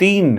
3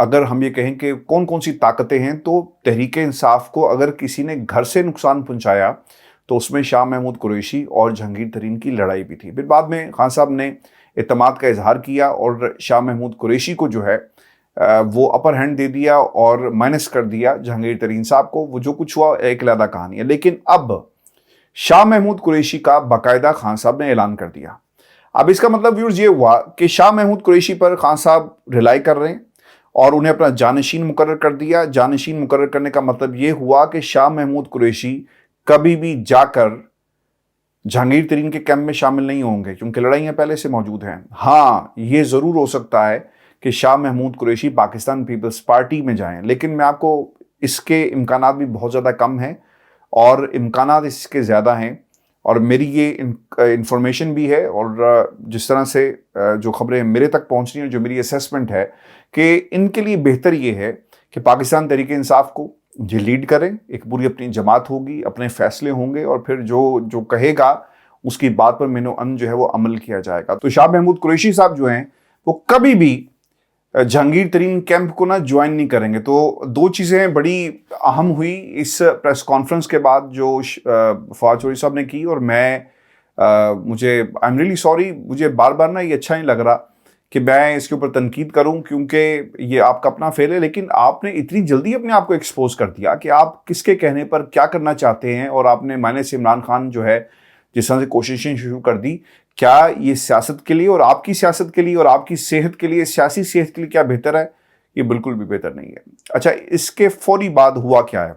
اگر ہم یہ کہیں کہ کون کون سی طاقتیں ہیں، تو تحریک انصاف کو اگر کسی نے گھر سے نقصان پہنچایا تو اس میں شاہ محمود قریشی اور جہانگیر ترین کی لڑائی بھی تھی۔ پھر بعد میں خان صاحب نے اعتماد کا اظہار کیا اور شاہ محمود قریشی کو جو ہے وہ اپر ہینڈ دے دیا اور مائنس کر دیا جہانگیر ترین صاحب کو۔ وہ جو کچھ ہوا ایک علیحدہ کہانی ہے، لیکن اب شاہ محمود قریشی کا باقاعدہ خان صاحب نے اعلان کر دیا۔ اب اس کا مطلب ویورز یہ ہوا کہ شاہ محمود قریشی پر خان صاحب ریلائی کر رہے ہیں اور انہیں اپنا جانشین مقرر کر دیا۔ جانشین مقرر کرنے کا مطلب یہ ہوا کہ شاہ محمود قریشی کبھی بھی جا کر جہانگیر ترین کے کیمپ میں شامل نہیں ہوں گے، کیونکہ لڑائیاں پہلے سے موجود ہیں۔ ہاں، یہ ضرور ہو سکتا ہے کہ شاہ محمود قریشی پاکستان پیپلز پارٹی میں جائیں، لیکن میں آپ کو اس کے امکانات بھی بہت زیادہ کم ہیں، اور امکانات اس کے زیادہ ہیں، اور میری یہ انفارمیشن بھی ہے، اور جس طرح سے جو خبریں میرے تک پہنچ رہی ہیں، جو میری اسیسمنٹ ہے کہ ان کے لیے بہتر یہ ہے کہ پاکستان تحریک انصاف کو یہ لیڈ کریں، ایک پوری اپنی جماعت ہوگی، اپنے فیصلے ہوں گے، اور پھر جو کہے گا اس کی بات پر مینو ان جو ہے وہ عمل کیا جائے گا۔ تو شاہ محمود قریشی صاحب جو ہیں وہ کبھی بھی جہانگیر ترین کیمپ کو جوائن نہیں کریں گے۔ تو دو چیزیں بڑی اہم ہوئی اس پریس کانفرنس کے بعد جو فواد چودھری صاحب نے کی، اور مجھے آئی ایم ریئلی سوری، مجھے بار بار یہ اچھا نہیں لگ رہا کہ میں اس کے اوپر تنقید کروں، کیونکہ یہ آپ کا اپنا فیل ہے، لیکن آپ نے اتنی جلدی اپنے آپ کو ایکسپوز کر دیا کہ آپ کس کے کہنے پر کیا کرنا چاہتے ہیں، اور آپ نے مائنس عمران خان جو ہے جس طرح سے کوششیں شروع کر دی، کیا یہ سیاست کے لیے اور آپ کی سیاست کے لیے اور آپ کی صحت کے لیے، سیاسی صحت کے لیے کیا بہتر ہے؟ یہ بالکل بھی بہتر نہیں ہے۔ اچھا، اس کے فوری بعد ہوا کیا ہے؟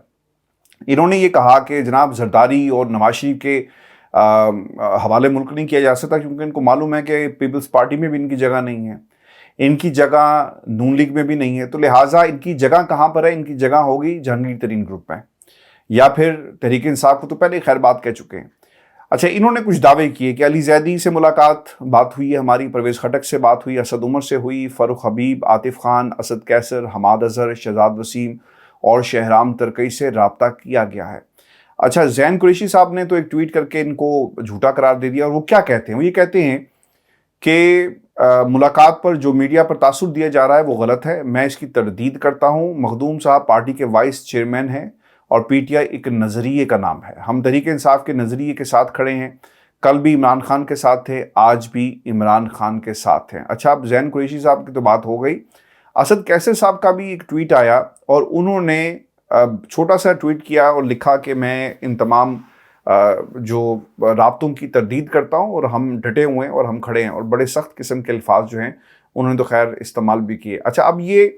انہوں نے یہ کہا کہ جناب زرداری اور نواز شریف کے حوالے ملک نہیں کیا جا سکتا، کیونکہ ان کو معلوم ہے کہ پیپلز پارٹی میں بھی ان کی جگہ نہیں ہے، ان کی جگہ نون لیگ میں بھی نہیں ہے، تو لہٰذا ان کی جگہ کہاں پر ہے؟ ان کی جگہ ہوگی جہانگیر ترین گروپ میں، یا پھر تحریک انصاف کو تو پہلے خیر بات کہہ چکے ہیں۔ اچھا، انہوں نے کچھ دعوے کیے کہ علی زیدی سے بات ہوئی ہے ہماری، پرویز خٹک سے بات ہوئی، اسد عمر سے ہوئی، فاروق حبیب، عاطف خان، اسد کیسر، حماد اظہر، شہزاد وسیم اور شہرام ترکی سے رابطہ کیا گیا ہے۔ اچھا، زین قریشی صاحب نے تو ایک ٹویٹ کر کے ان کو جھوٹا قرار دے دیا، اور وہ کیا کہتے ہیں؟ وہ یہ کہتے ہیں کہ ملاقات پر جو میڈیا پر تاثر دیا جا رہا ہے وہ غلط ہے، میں اس کی تردید کرتا ہوں۔ مخدوم صاحب پارٹی کے وائس چیئرمین ہیں، اور پی ٹی آئی ایک نظریے کا نام ہے، ہم تحریک انصاف کے نظریے کے ساتھ کھڑے ہیں، کل بھی عمران خان کے ساتھ تھے، آج بھی عمران خان کے ساتھ ہیں۔ اچھا، اب زین قریشی صاحب کی تو بات ہو گئی، اسد کیسر صاحب کا بھی ایک ٹویٹ آیا، اور انہوں نے چھوٹا سا ٹویٹ کیا اور لکھا کہ میں ان تمام جو رابطوں کی تردید کرتا ہوں، اور ہم ڈٹے ہوئے ہیں اور ہم کھڑے ہیں، اور بڑے سخت قسم کے الفاظ جو ہیں انہوں نے تو خیر استعمال بھی کیے۔ اچھا، اب یہ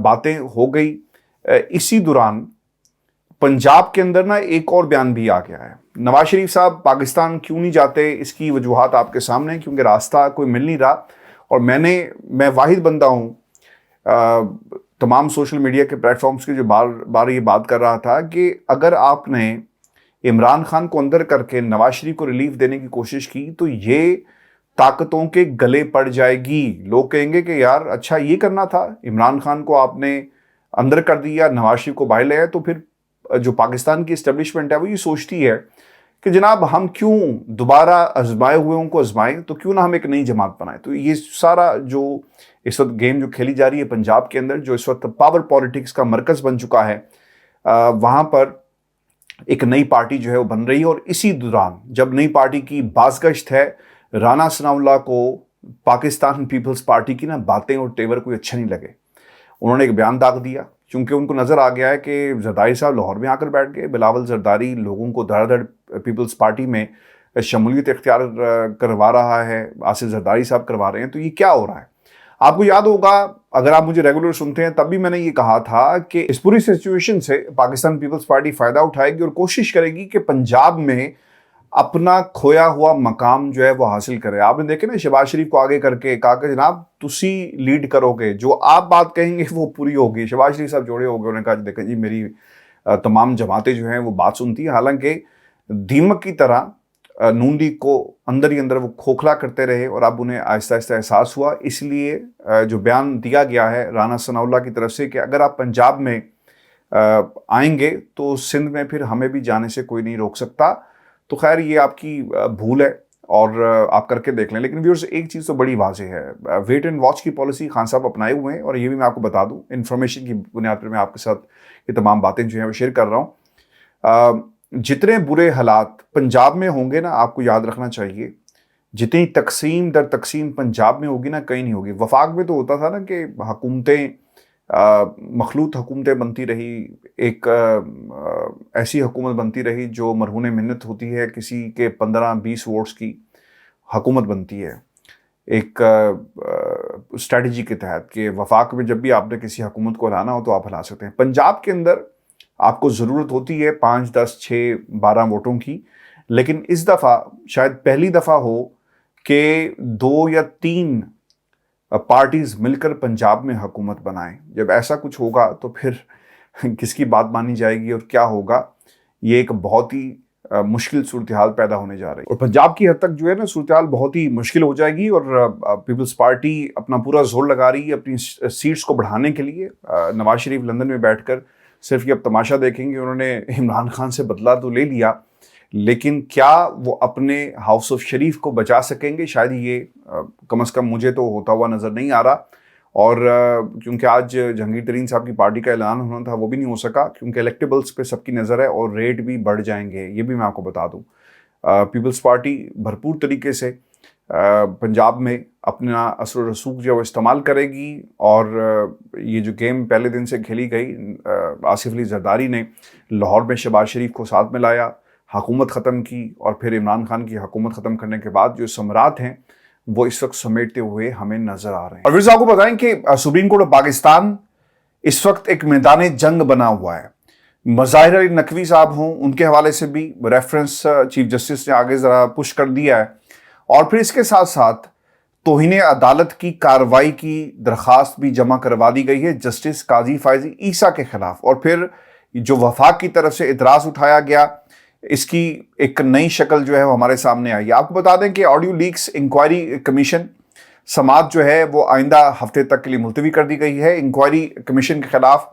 باتیں ہو گئی، اسی دوران پنجاب کے اندر ایک اور بیان بھی آ گیا ہے۔ نواز شریف صاحب پاکستان کیوں نہیں جاتے، اس کی وجوہات آپ کے سامنے ہیں، کیونکہ راستہ کوئی مل نہیں رہا، اور میں واحد بندہ ہوں تمام سوشل میڈیا کے پلیٹ فارمز کے جو بار بار یہ بات کر رہا تھا کہ اگر آپ نے عمران خان کو اندر کر کے نواز شریف کو ریلیف دینے کی کوشش کی تو یہ طاقتوں کے گلے پڑ جائے گی۔ لوگ کہیں گے کہ یار اچھا یہ کرنا تھا، عمران خان کو آپ نے اندر کر دیا، نواز شریف کو باہر لے آئے، تو پھر جو پاکستان کی اسٹیبلشمنٹ ہے وہ یہ سوچتی ہے کہ جناب ہم کیوں دوبارہ آزمائے ہوئے کو آزمائیں، تو کیوں نہ ہم ایک نئی جماعت بنائیں۔ تو یہ سارا جو اس وقت گیم جو کھیلی جا رہی ہے پنجاب کے اندر، جو اس وقت پاور پالیٹکس کا مرکز بن چکا ہے، وہاں پر ایک نئی پارٹی جو ہے وہ بن رہی ہے۔ اور اسی دوران جب نئی پارٹی کی بازگشت ہے، رانا ثناء اللہ کو پاکستان پیپلز پارٹی کی باتیں اور تیور کوئی اچھا نہیں لگے، انہوں نے ایک بیان داغ دیا، کیونکہ ان کو نظر آ گیا ہے کہ زرداری صاحب لاہور میں آ کر بیٹھ گئے، بلاول زرداری لوگوں کو دھڑ دھڑ پیپلز پارٹی میں شمولیت اختیار کروا رہا ہے، آصف زرداری صاحب کروا رہے ہیں، تو یہ کیا ہو رہا ہے؟ آپ کو یاد ہوگا، اگر آپ مجھے ریگولر سنتے ہیں تب بھی میں نے یہ کہا تھا کہ اس پوری سچویشن سے پاکستان پیپلز پارٹی فائدہ اٹھائے گی اور کوشش کرے گی کہ پنجاب میں اپنا کھویا ہوا مقام جو ہے وہ حاصل کرے۔ آپ نے دیکھے نا، شہباز شریف کو آگے کر کے کہا کہ جناب تسی لیڈ کرو گے، جو آپ بات کہیں گے وہ پوری ہوگی۔ شہباز شریف صاحب جوڑے ہو گئے، انہوں نے کہا دیکھیں جی میری تمام جماعتیں جو ہیں وہ بات سنتی ہیں، حالانکہ دیمک کی طرح نون لیگ کو اندر ہی اندر وہ کھوکھلا کرتے رہے، اور اب انہیں آہستہ آہستہ احساس ہوا۔ اس لیے جو بیان دیا گیا ہے رانا ثناء اللہ کی طرف سے کہ اگر آپ پنجاب میں آئیں گے تو سندھ میں پھر ہمیں بھی جانے سے کوئی نہیں روک سکتا۔ تو خیر یہ آپ کی بھول ہے، اور آپ کر کے دیکھ لیں. لیکن ویورز ایک چیز تو بڑی واضح ہے, ویٹ اینڈ واچ کی پالیسی خان صاحب اپنائے ہوئے ہیں, اور یہ بھی میں آپ کو بتا دوں, انفارمیشن کی بنیاد پر میں آپ کے ساتھ یہ تمام باتیں جو ہیں وہ شیئر کر رہا ہوں. جتنے برے حالات پنجاب میں ہوں گے نا, آپ کو یاد رکھنا چاہیے, جتنی تقسیم در تقسیم پنجاب میں ہوگی نا, کہیں نہیں ہوگی. وفاق میں تو ہوتا تھا نا کہ حکومتیں, مخلوط حکومتیں بنتی رہی, ایک ایسی حکومت بنتی رہی جو مرہون منت ہوتی ہے, کسی کے 15-20 ووٹس کی حکومت بنتی ہے ایک اسٹریٹجی کے تحت, کہ وفاق میں جب بھی آپ نے کسی حکومت کو ہلانا ہو تو آپ ہلا سکتے ہیں. پنجاب کے اندر آپ کو ضرورت ہوتی ہے 5, 10, 6, 12 ووٹوں کی, لیکن اس دفعہ شاید پہلی دفعہ ہو کہ 2 یا 3 پارٹیز مل کر پنجاب میں حکومت بنائیں. جب ایسا کچھ ہوگا تو پھر کس کی بات مانی جائے گی اور کیا ہوگا, یہ ایک بہت ہی مشکل صورتحال پیدا ہونے جا رہی ہے. اور پنجاب کی حد تک جو ہے نا صورتحال بہت ہی مشکل ہو جائے گی, اور پیپلز پارٹی اپنا پورا زور لگا رہی ہے اپنی سیٹس کو بڑھانے کے لیے. نواز شریف لندن میں بیٹھ کر صرف یہ اب تماشا دیکھیں گے, انہوں نے عمران خان سے بدلہ تو لے لیا, لیکن کیا وہ اپنے ہاؤس آف شریف کو بچا سکیں گے؟ شاید یہ کم از کم مجھے تو ہوتا ہوا نظر نہیں آ رہا. اور کیونکہ آج جہانگیر ترین صاحب کی پارٹی کا اعلان ہونا تھا, وہ بھی نہیں ہو سکا کیونکہ الیکٹیبلز پہ سب کی نظر ہے, اور ریٹ بھی بڑھ جائیں گے, یہ بھی میں آپ کو بتا دوں. پیپلز پارٹی بھرپور طریقے سے پنجاب میں اپنا اثر و رسوخ جو ہے وہ استعمال کرے گی, اور یہ جو گیم پہلے دن سے کھیلی گئی, آصف علی زرداری نے لاہور میں شہباز شریف کو ساتھ میں لایا, حکومت ختم کی, اور پھر عمران خان کی حکومت ختم کرنے کے بعد جو ثمرات ہیں وہ اس وقت سمیٹتے ہوئے ہمیں نظر آ رہے ہیں. اور پھر آپ کو بتائیں کہ سپریم کورٹ آف پاکستان اس وقت ایک میدان جنگ بنا ہوا ہے. مظاہر علی نقوی صاحب ہوں, ان کے حوالے سے بھی ریفرنس چیف جسٹس نے آگے ذرا پش کر دیا ہے, اور پھر اس کے ساتھ ساتھ توہین عدالت کی کارروائی کی درخواست بھی جمع کروا دی گئی ہے جسٹس قاضی فائز عیسیٰ کے خلاف. اور پھر جو وفاق کی طرف سے اعتراض اٹھایا گیا, اس کی ایک نئی شکل جو ہے وہ ہمارے سامنے آئی ہے. آپ کو بتا دیں کہ آڈیو لیکس انکوائری کمیشن سماعت جو ہے وہ آئندہ ہفتے تک کے لیے ملتوی کر دی گئی ہے. انکوائری کمیشن کے خلاف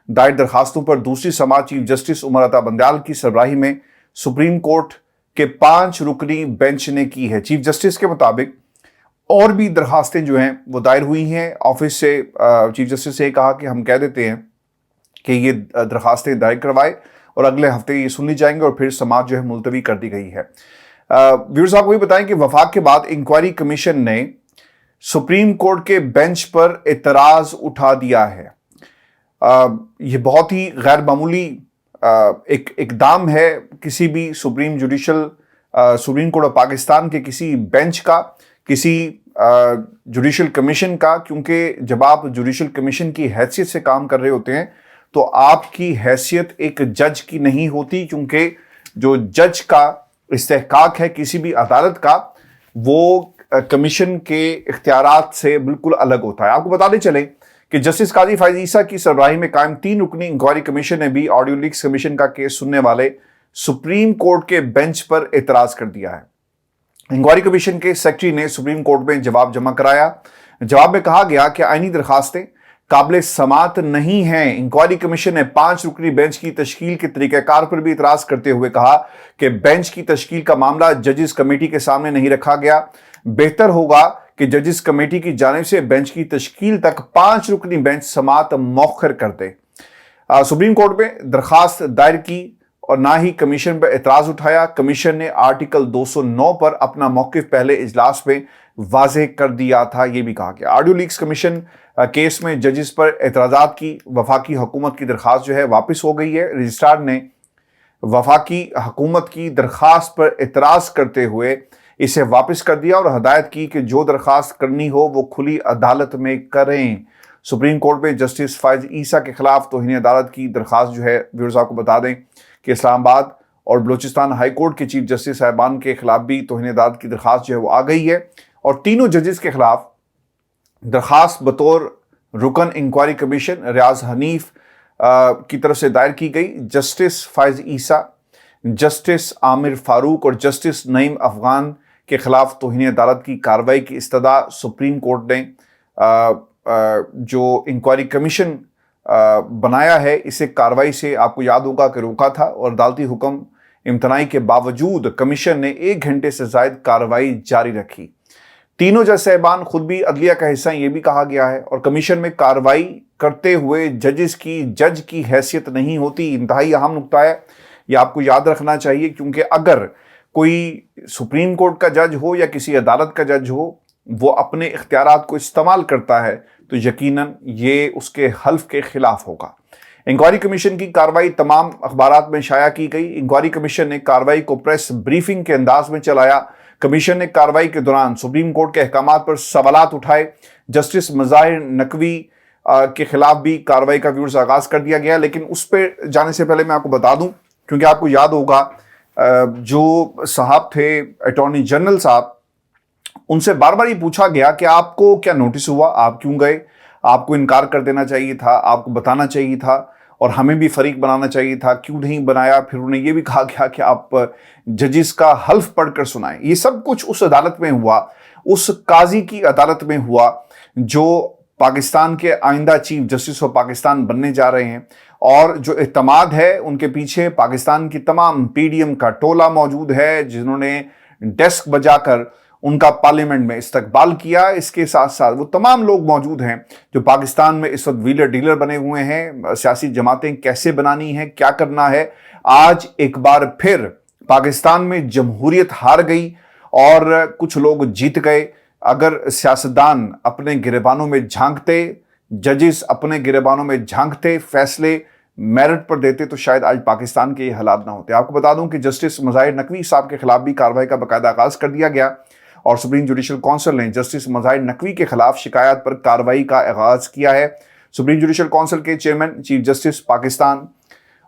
دائر درخواستوں پر دوسری سماعت چیف جسٹس عمر عطا بندیال کی سربراہی میں سپریم کورٹ کے 5 رکنی بینچ نے کی ہے. چیف جسٹس کے مطابق اور بھی درخواستیں جو ہیں وہ دائر ہوئی ہیں. آفس سے چیف جسٹس سے کہا کہ ہم کہہ دیتے ہیں کہ یہ درخواستیں دائر کروائے, اور اگلے ہفتے یہ سن لی جائیں گے, اور پھر سماعت جو ہے ملتوی کر دی گئی ہے. ویور صاحب کو بھی بتائیں کہ وفاق کے بعد انکوائری کمیشن نے سپریم کورٹ کے بینچ پر اعتراض اٹھا دیا ہے. یہ بہت ہی غیر معمولی ایک اقدام ہے کسی بھی سپریم کورٹ آف پاکستان کے کسی بینچ کا, کسی جوڈیشل کمیشن کا, کیونکہ جب آپ جوڈیشل کمیشن کی حیثیت سے کام کر رہے ہوتے ہیں تو آپ کی حیثیت ایک جج کی نہیں ہوتی, کیونکہ جو جج کا استحقاق ہے کسی بھی عدالت کا, وہ کمیشن کے اختیارات سے بالکل الگ ہوتا ہے. آپ کو بتاتے چلیں کہ جسٹس قاضی فائز عیسیٰ کی سربراہی میں قائم 3 رکنی انکوائری کمیشن نے بھی آڈیو لیکس کمیشن کا کیس سننے والے سپریم کورٹ کے بینچ پر اعتراض کر دیا ہے. انکوائری کمیشن کے سیکرٹری نے سپریم کورٹ میں جواب جمع کرایا. جواب میں کہا گیا کہ آئینی درخواستیں قابل سماعت نہیں ہیں. انکوائری کمیشن نے 5 رکنی بینچ کی تشکیل کے طریقہ کار پر بھی اعتراض کرتے ہوئے کہا کہ بینچ کی تشکیل کا معاملہ ججز کمیٹی کے سامنے نہیں رکھا گیا. بہتر ہوگا کہ ججز کمیٹی کی جانب سے بینچ کی تشکیل تک 5 رکنی بینچ سماعت مؤخر کر دے. سپریم کورٹ میں درخواست دائر کی اور نہ ہی کمیشن پر اعتراض اٹھایا. کمیشن نے آرٹیکل 209 پر اپنا موقف پہلے اجلاس میں واضح کر دیا تھا, یہ بھی کہا گیا. آڈیو لیکس کمیشن کیس میں ججز پر اعتراضات کی وفاقی حکومت کی درخواست جو ہے واپس ہو گئی ہے. رجسٹرار نے وفاقی حکومت کی درخواست پر اعتراض کرتے ہوئے اسے واپس کر دیا اور ہدایت کی کہ جو درخواست کرنی ہو وہ کھلی عدالت میں کریں. سپریم کورٹ میں جسٹس فائز عیسیٰ کے خلاف توہین عدالت کی درخواست جو ہے, ویورز آپ کو بتا دیں کہ اسلام آباد اور بلوچستان ہائی کورٹ کے چیف جسٹس صاحبان کے خلاف بھی توہین عدالت کی درخواست جو ہے وہ آ گئی ہے, اور تینوں ججز کے خلاف درخواست بطور رکن انکوائری کمیشن ریاض حنیف کی طرف سے دائر کی گئی. جسٹس فائز عیسیٰ, جسٹس عامر فاروق اور جسٹس نعیم افغان کے خلاف توہین عدالت کی کارروائی کی استدعا سپریم کورٹ نے جو انکوائری کمیشن بنایا ہے اسے کارروائی سے آپ کو یاد ہوگا کہ روکا تھا, اور عدالتی حکم امتناعی کے باوجود کمیشن نے 1 گھنٹے سے زائد کارروائی جاری رکھی۔ تینوں جج صاحبان خود بھی عدلیہ کا حصہ ہیں، یہ بھی کہا گیا ہے، اور کمیشن میں کارروائی کرتے ہوئے جج کی حیثیت نہیں ہوتی۔ انتہائی اہم نکتہ ہے، یہ آپ کو یاد رکھنا چاہیے، کیونکہ اگر کوئی سپریم کورٹ کا جج ہو یا کسی عدالت کا جج ہو، وہ اپنے اختیارات کو استعمال کرتا ہے تو یقیناً یہ اس کے حلف کے خلاف ہوگا۔ انکوائری کمیشن کی کارروائی تمام اخبارات میں شائع کی گئی۔ انکوائری کمیشن نے کارروائی کو پریس بریفنگ کے انداز میں چلایا۔ کمیشن نے کارروائی کے دوران سپریم کورٹ کے احکامات پر سوالات اٹھائے۔ جسٹس مظاہر نقوی کے خلاف بھی کارروائی کا ویورز آغاز کر دیا گیا، لیکن اس پہ جانے سے پہلے میں آپ کو بتا دوں، کیونکہ آپ کو یاد ہوگا جو صاحب تھے اٹارنی جنرل صاحب، ان سے بار بار یہ پوچھا گیا کہ آپ کو کیا نوٹس ہوا، آپ کیوں گئے، آپ کو انکار کر دینا چاہیے تھا، آپ کو بتانا چاہیے تھا، اور ہمیں بھی فریق بنانا چاہیے تھا، کیوں نہیں بنایا؟ پھر انہیں یہ بھی کہا گیا کہ آپ ججز کا حلف پڑھ کر سنائیں۔ یہ سب کچھ اس عدالت میں ہوا، اس قاضی کی عدالت میں ہوا جو پاکستان کے آئندہ چیف جسٹس آف پاکستان بننے جا رہے ہیں، اور جو اعتماد ہے ان کے پیچھے پاکستان کی تمام پی ڈی ایم کا ٹولہ موجود ہے، جنہوں نے ڈیسک بجا کر ان کا پارلیمنٹ میں استقبال کیا۔ اس کے ساتھ ساتھ وہ تمام لوگ موجود ہیں جو پاکستان میں اس وقت ویلر ڈیلر بنے ہوئے ہیں، سیاسی جماعتیں کیسے بنانی ہے، کیا کرنا ہے۔ آج ایک بار پھر پاکستان میں جمہوریت ہار گئی اور کچھ لوگ جیت گئے۔ اگر سیاستدان اپنے گریبانوں میں جھانکتے، ججز اپنے گریبانوں میں جھانکتے، فیصلے میرٹ پر دیتے، تو شاید آج پاکستان کے یہ حالات نہ ہوتے۔ آپ کو بتا دوں کہ جسٹس مظاہر نقوی صاحب کے خلاف بھی کارروائی کا باقاعدہ آغاز کر دیا گیا، اور سپریم جوڈیشل کونسل نے جسٹس مظاہر نقوی کے خلاف شکایات پر کارروائی کا آغاز کیا ہے۔ سپریم جوڈیشل کونسل کے chairman chief justice Pakistan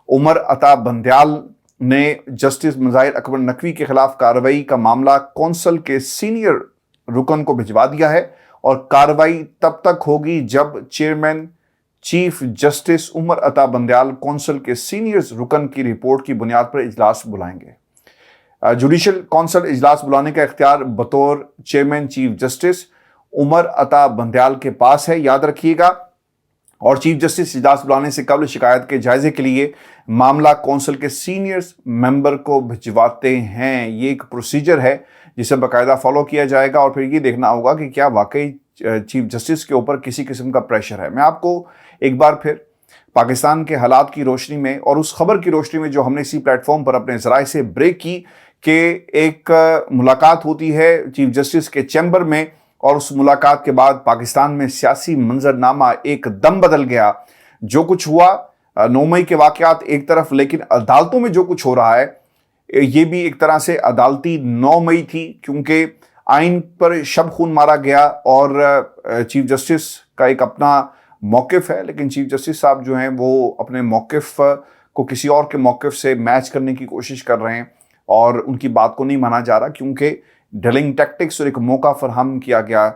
Umar Ata Bandial نے جسٹس مظاہر اکبر نقوی کے خلاف کارروائی کا معاملہ کونسل کے سینئر رکن کو بھجوا دیا ہے، اور کارروائی تب تک ہوگی جب chairman chief justice Umar Ata Bandial council کے سینئر رکن کی رپورٹ کی بنیاد پر اجلاس بلائیں گے۔ جوڈیشل کونسل اجلاس بلانے کا اختیار بطور chairman chief justice Umar Ata Bandial کے پاس ہے، یاد رکھیے گا، اور چیف جسٹس اجلاس بلانے سے قبل شکایت کے جائزے کے لیے معاملہ کونسل کے سینئر ممبر کو بھجواتے ہیں۔ یہ ایک پروسیجر ہے جسے باقاعدہ فالو کیا جائے گا، اور پھر یہ دیکھنا ہوگا کہ کیا واقعی چیف جسٹس کے اوپر کسی قسم کا پریشر ہے۔ میں آپ کو ایک بار پھر پاکستان کے حالات کی روشنی میں اور اس خبر کی روشنی میں جو ہم نے اسی پلیٹ فارم پر اپنے ذرائع سے بریک کی کہ ایک ملاقات ہوتی ہے چیف جسٹس کے چیمبر میں، اور اس ملاقات کے بعد پاکستان میں سیاسی منظرنامہ ایک دم بدل گیا۔ جو کچھ ہوا 9 مئی کے واقعات ایک طرف، لیکن عدالتوں میں جو کچھ ہو رہا ہے یہ بھی ایک طرح سے عدالتی 9 مئی تھی، کیونکہ آئین پر شب خون مارا گیا، اور چیف جسٹس کا ایک اپنا موقف ہے، لیکن چیف جسٹس صاحب جو ہیں وہ اپنے موقف کو کسی اور کے موقف سے میچ کرنے کی کوشش کر رہے ہیں، اور ان کی بات کو نہیں مانا جا رہا، کیونکہ ڈیلنگ ٹیکٹکس اور ایک موقع فراہم کیا گیا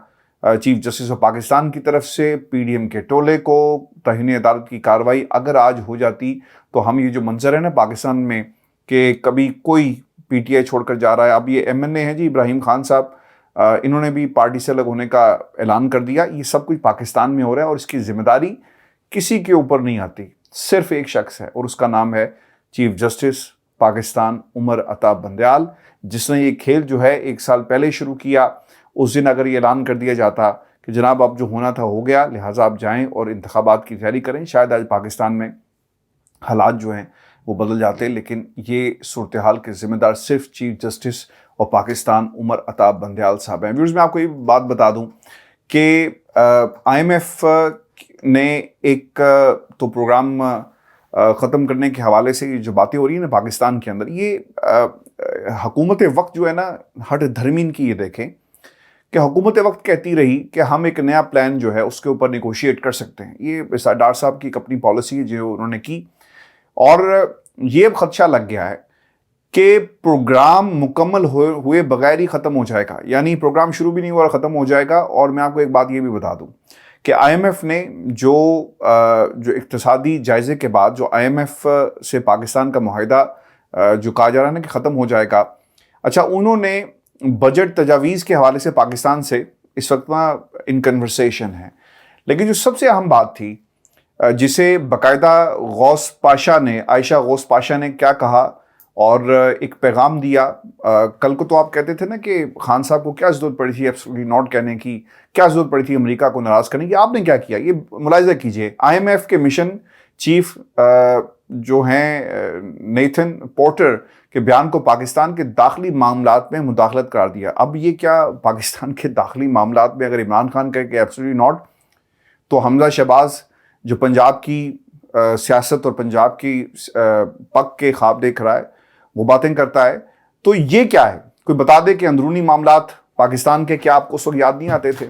چیف جسٹس آف پاکستان کی طرف سے پی ڈی ایم کے ٹولے کو۔ توہین عدالت کی کارروائی اگر آج ہو جاتی تو ہم یہ جو منظر ہے نا پاکستان میں کہ کبھی کوئی پی ٹی آئی چھوڑ کر جا رہا ہے، اب یہ ایم این اے ہیں جی ابراہیم خان صاحب، انہوں نے بھی پارٹی سے الگ ہونے کا اعلان کر دیا۔ یہ سب کچھ پاکستان میں ہو رہا ہے، اور اس کی ذمہ داری کسی کے اوپر نہیں آتی، صرف ایک شخص ہے، اور اس کا نام ہے چیف جسٹس پاکستان عمر عطا بندیال، جس نے یہ کھیل جو ہے 1 سال پہلے شروع کیا۔ اس دن اگر یہ اعلان کر دیا جاتا کہ جناب اب جو ہونا تھا ہو گیا، لہٰذا آپ جائیں اور انتخابات کی تیاری کریں، شاید آج پاکستان میں حالات جو ہیں وہ بدل جاتے، لیکن یہ صورتحال کے ذمہ دار صرف چیف جسٹس اور پاکستان عمر عطا بندیال صاحب ہیں۔ ویورز میں آپ کو یہ بات بتا دوں کہ آئی ایم ایف نے ایک تو پروگرام ختم کرنے کے حوالے سے جو باتیں ہو رہی ہیں نا پاکستان کے اندر، یہ حکومت وقت جو ہے نا ہٹ دھرمین کی، یہ دیکھیں کہ حکومت وقت کہتی رہی کہ ہم ایک نیا پلان جو ہے اس کے اوپر نیگوشیٹ کر سکتے ہیں۔ یہ ڈار صاحب کی ایک اپنی پالیسی ہے جو انہوں نے کی، اور یہ اب خدشہ لگ گیا ہے کہ پروگرام مکمل ہوئے بغیر ہی ختم ہو جائے گا، یعنی پروگرام شروع بھی نہیں ہوا اور ختم ہو جائے گا۔ اور میں آپ کو ایک بات یہ بھی بتا دوں کہ آئی ایم ایف نے جو اقتصادی جائزے کے بعد جو آئی ایم ایف سے پاکستان کا معاہدہ جو کہا جا رہا ہے نا کہ ختم ہو جائے گا، اچھا انہوں نے بجٹ تجاویز کے حوالے سے پاکستان سے اس وقت ان کنورسیشن ہے، لیکن جو سب سے اہم بات تھی جسے باقاعدہ غوث پاشا نے، عائشہ غوث پاشا نے کیا کہا، اور ایک پیغام دیا. کل کو تو آپ کہتے تھے نا کہ خان صاحب کو کیا ضرورت پڑی تھی ایبسولوٹلی ناٹ کہنے کی, کیا ضرورت پڑی تھی امریکہ کو ناراض کرنے کی. آپ نے کیا کیا, یہ ملاحظہ کیجئے. IMF کے مشن چیف جو ہیں نیتھن پورٹر کے بیان کو پاکستان کے داخلی معاملات میں مداخلت قرار دیا. اب یہ کیا پاکستان کے داخلی معاملات میں اگر عمران خان کہے کہ ایبسولوٹلی ناٹ, تو حمزہ شہباز جو پنجاب کی سیاست اور پنجاب کی پک کے خواب دیکھ رہا ہے, وہ باتیں کرتا ہے, تو یہ کیا ہے؟ کوئی بتا دے کہ اندرونی معاملات پاکستان کے کیا آپ کو اس وقت یاد نہیں آتے تھے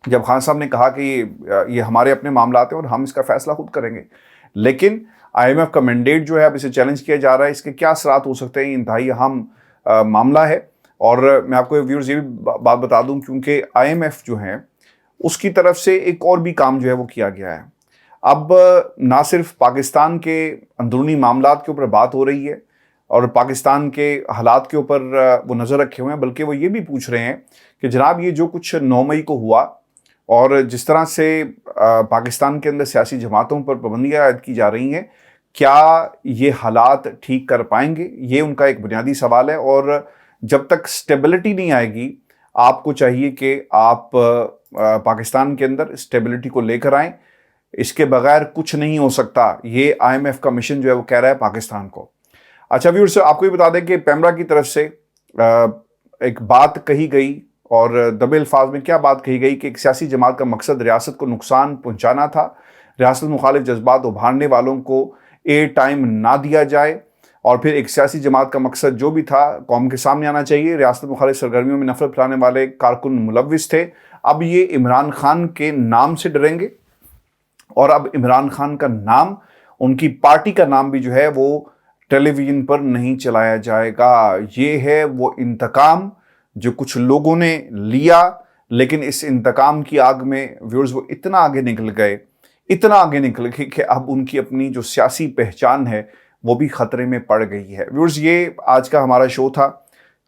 جب خان صاحب نے کہا کہ یہ ہمارے اپنے معاملات ہیں اور ہم اس کا فیصلہ خود کریں گے. لیکن IMF کا مینڈیٹ جو ہے اب اسے چیلنج کیا جا رہا ہے, اس کے کیا اثرات ہو سکتے ہیں, یہ انتہائی اہم معاملہ ہے. اور میں آپ کو ویورز یہ بھی بات بتا دوں, کیونکہ IMF جو ہے اس کی طرف سے ایک اور بھی کام جو ہے وہ کیا گیا ہے. اب نہ صرف پاکستان کے اندرونی معاملات کے اوپر بات ہو رہی ہے اور پاکستان کے حالات کے اوپر وہ نظر رکھے ہوئے ہیں, بلکہ وہ یہ بھی پوچھ رہے ہیں کہ جناب یہ جو کچھ 9 مئی کو ہوا اور جس طرح سے پاکستان کے اندر سیاسی جماعتوں پر پابندیاں عائد کی جا رہی ہیں, کیا یہ حالات ٹھیک کر پائیں گے؟ یہ ان کا ایک بنیادی سوال ہے. اور جب تک سٹیبلٹی نہیں آئے گی, آپ کو چاہیے کہ آپ پاکستان کے اندر سٹیبلٹی کو لے کر آئیں. اس کے بغیر کچھ نہیں ہو سکتا. یہ IMF کا مشن جو ہے وہ کہہ رہا ہے پاکستان کو. اچھا ویورز, آپ کو یہ بتا دیں کہ پیمرا کی طرف سے ایک بات کہی گئی, اور دبے الفاظ میں کیا بات کہی گئی کہ ایک سیاسی جماعت کا مقصد ریاست کو نقصان پہنچانا تھا, ریاست مخالف جذبات ابھارنے والوں کو ٹائم نہ دیا جائے, اور پھر ایک سیاسی جماعت کا مقصد جو بھی تھا قوم کے سامنے آنا چاہیے. ریاست مخالف سرگرمیوں میں نفرت پھیلانے والے کارکن ملوث تھے. اب یہ عمران خان کے نام سے ڈریں گے, اور اب عمران خان کا نام, ان کی پارٹی کا نام بھی جو ہے وہ ٹیلی ویژن پر نہیں چلایا جائے گا. یہ ہے وہ انتقام جو کچھ لوگوں نے لیا, لیکن اس انتقام کی آگ میں ویورز وہ اتنا آگے نکل گئے کہ اب ان کی اپنی جو سیاسی پہچان ہے وہ بھی خطرے میں پڑ گئی ہے. ویورز, یہ آج کا ہمارا شو تھا.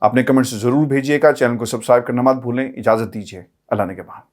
اپنے کمنٹس ضرور بھیجیے گا, چینل کو سبسکرائب کرنا مت بھولیں. اجازت دیجیے, اللہ نگہبان.